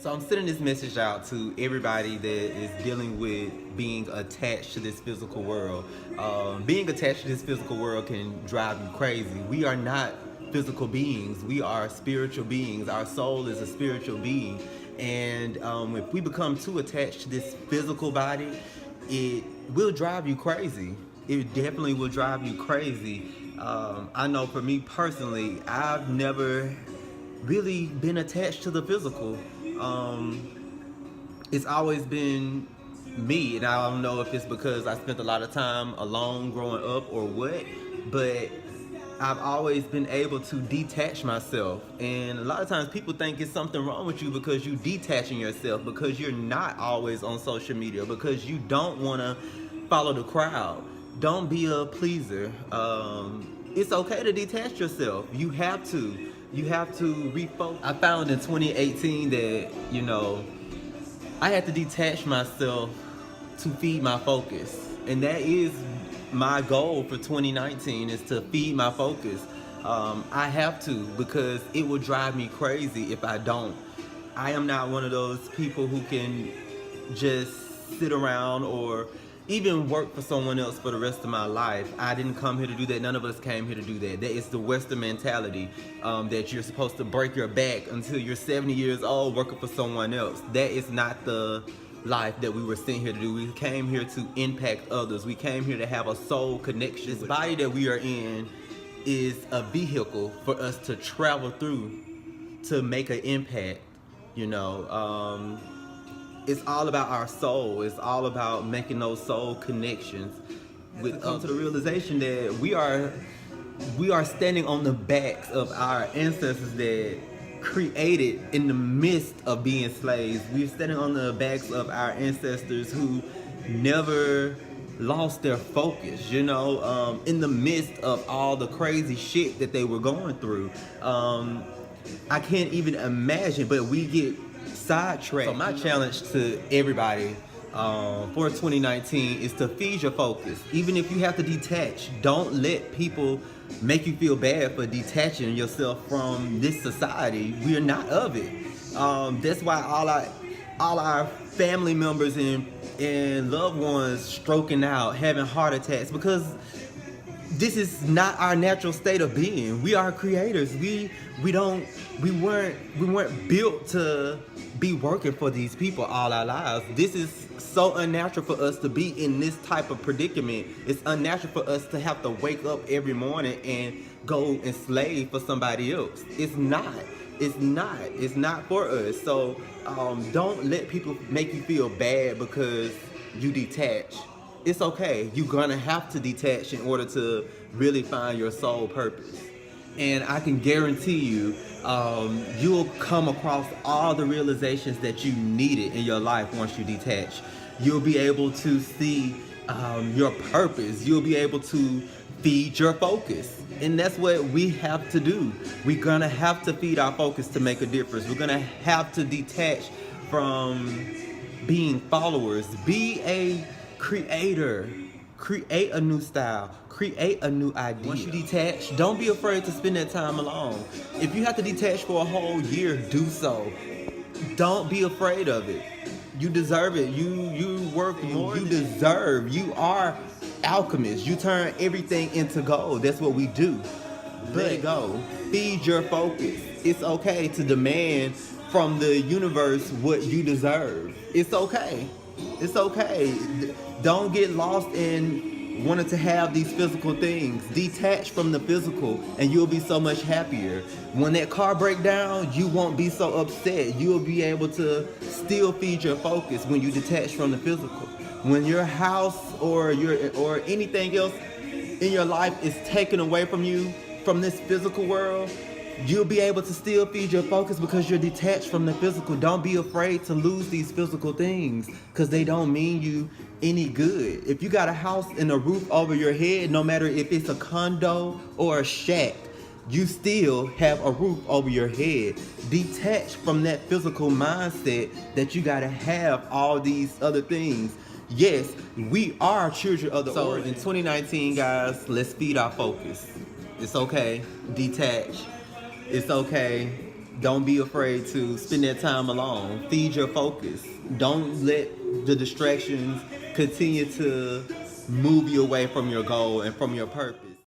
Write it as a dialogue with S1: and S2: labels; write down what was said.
S1: So I'm sending this message out to everybody that is dealing with being attached to this physical world. Being attached to this physical world can drive you crazy. We are not physical beings. We are spiritual beings. Our soul is a spiritual being. And if we become too attached to this physical body, it will drive you crazy. It definitely will drive you crazy. I know for me personally, I've never really been attached to the physical. It's always been me, and I don't know if it's because I spent a lot of time alone growing up or what, but I've always been able to detach myself. And a lot of times people think it's something wrong with you because you detaching yourself, because you're not always on social media, because you don't want to follow the crowd. Don't be a pleaser. It's okay to detach yourself. You have to. You have to refocus. I found in 2018 that, I had to detach myself to feed my focus. And that is my goal for 2019, is to feed my focus. I have to, because it will drive me crazy if I don't. I am not one of those people who can just sit around or even work for someone else for the rest of my life. I didn't come here to do that. None of us came here to do that. That is the Western mentality, that you're supposed to break your back until you're 70 years old working for someone else. That is not the life that we were sent here to do. We came here to impact others. We came here to have a soul connection. This body that we are in is a vehicle for us to travel through to make an impact. It's all about our soul. It's all about making those soul connections with come to the realization that we are standing on the backs of our ancestors that created in the midst of being slaves. We're standing on the backs of our ancestors who never lost their focus, in the midst of all the crazy shit that they were going through. I can't even imagine, but we get sidetracked. So my challenge to everybody for 2019 is to feed your focus. Even if you have to detach, don't let people make you feel bad for detaching yourself from this society. We are not of it. That's why all our family members and loved ones stroking out, having heart attacks, because this is not our natural state of being. We are creators. We weren't built to be working for these people all our lives. This is so unnatural for us to be in this type of predicament. It's unnatural for us to have to wake up every morning and go and slave for somebody else. It's not for us. So don't let people make you feel bad because you detach. It's okay. You're gonna have to detach in order to really find your soul purpose. And I can guarantee you, you'll come across all the realizations that you needed in your life once you detach. You'll be able to see your purpose. You'll be able to feed your focus. And that's what we have to do. We're gonna have to feed our focus to make a difference. We're gonna have to detach from being followers. Be a creator. Create a new style. Create a new idea. Once you detach, don't be afraid to spend that time alone. If you have to detach for a whole year, do so. Don't be afraid of it. You deserve it. You work more. You deserve. You are alchemists. You turn everything into gold. That's what we do. Let it go. Feed your focus. It's okay to demand from the universe what you deserve. It's okay. It's okay. Don't get lost in wanting to have these physical things. Detach from the physical and you'll be so much happier. When that car breaks down, you won't be so upset. You'll be able to still feed your focus when you detach from the physical. When your house or anything else in your life is taken away from you, from this physical world, you'll be able to still feed your focus because you're detached from the physical. Don't be afraid to lose these physical things because they don't mean you any good. If you got a house and a roof over your head, no matter if it's a condo or a shack, you still have a roof over your head. Detach from that physical mindset that you gotta have all these other things. Yes, we are children of the origin. In 2019, guys, let's feed our focus. It's okay. Detach. It's okay. Don't be afraid to spend that time alone. Feed your focus. Don't let the distractions continue to move you away from your goal and from your purpose.